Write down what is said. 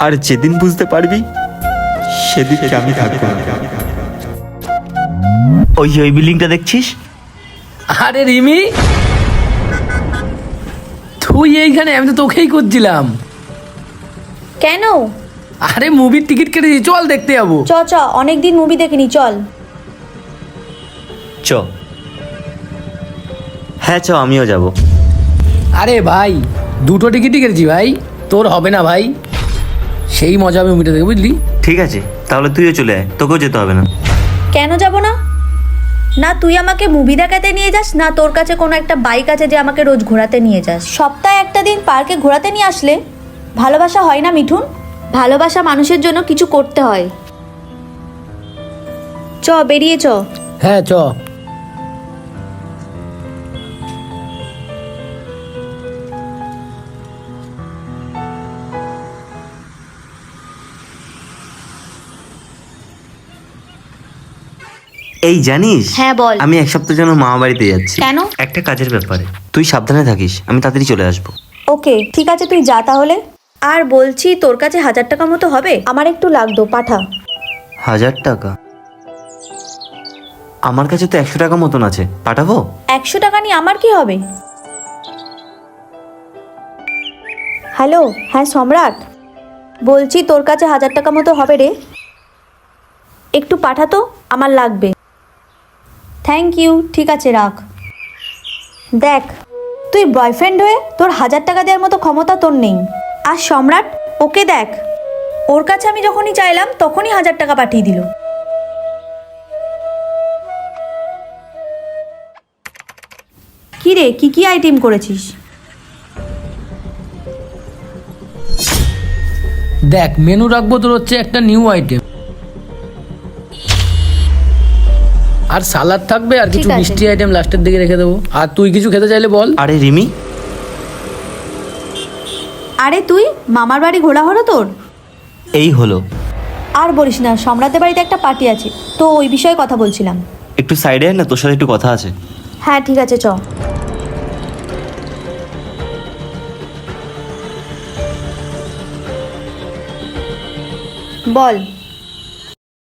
আর যেদিন বুঝতে পারবি সেদিন আমি থাকবো না। ওই বিল্ডিংটা দেখছিস? আরে রিমি, তুই এইখানে? আমি তো তোকেই করছিলাম। কেন? আরে মুভির টিকিট কেটেছি, চল দেখতে যাবো। চ চ, অনেকদিন মুভি দেখিনি, চল। চ। হ্যাঁ চ, আমিও যাব। আরে ভাই, দুটো টিকিটই কেটেছি ভাই, তোর হবে না ভাই? সেই মজা হবে মুভিটা দেখে, বুঝলি? ঠিক আছে, তাহলে তুইও চলে আয়, তোকেও যেতে হবে না। কেন যাব না? না তুই আমাকে মুভি দেখাতে নিয়ে যাস, না তোর কাছে কোনো একটা বাইক আছে যে আমাকে রোজ ঘোরাতে নিয়ে যাস। সপ্তাহে একটা দিন পার্কে ঘোরাতে নিয়ে আসলে ভালোবাসা হয় না মিঠুন? ভালোবাসা মানুষের জন্য কিছু করতে হয়। চ, বেরিয়ে চ। হ্যাঁ চ। এই জানিস, হ্যাঁ বল। আমি এক সপ্তাহের জন্য মামা বাড়িতে যাচ্ছি। কেন? একটা কাজের ব্যাপারে। তুই সাবধানে থাকিস, আমি তাড়াতাড়ি চলে আসবো। ওকে ঠিক আছে, তুই যা তাহলে। আর বলছি, তোর কাছে 1000 টাকা মতো হবে? আমার একটু লাগতো, পাঠা। 1000 টাকা? আমার কাছে তো 100 টাকা মতন আছে, পাঠাবো? 100 টাকা নিয়ে আমার কি হবে? হ্যালো, হ্যাঁ সম্রাট বলছি, তোর কাছে 1000 টাকা মতো হবে রে, একটু পাঠাতো, আমার লাগবে। থ্যাংক ইউ, ঠিক আছে রাখ। দেখ, তুই বয়ফ্রেন্ড হয়ে তোর 1000 টাকা দেওয়ার মতো ক্ষমতা তোর নেই। আর সম্রাট, ওকে দেখ, ওর কাছে আমি যখনই চাইলাম তখনই 1000 টাকা পাঠিয়ে দিল। কি রে, কি আইটেম করেছিস? দেখ, মেনু রাখবো তোর হচ্ছে একটা নিউ আইটেম, আর সালাদ থাকবে, আর কিছু ঠিক আছে। মিষ্টি আইটেম লাস্টের দিকে রেখে দেবো। আর তুই কিছু খেতে চাইলে বল। আরে রিমি, আরে তুই, মামার বাড়ি ঘোরা হলো তোর? এই হলো। আর বলিস না, সম্রাটের বাড়িতে একটা পার্টি আছে, তো ওই বিষয়ে কথা বলছিলাম। একটু সাইডে আয় না, তোর সাথে একটু কথা আছে। হ্যাঁ ঠিক আছে, চ। বল।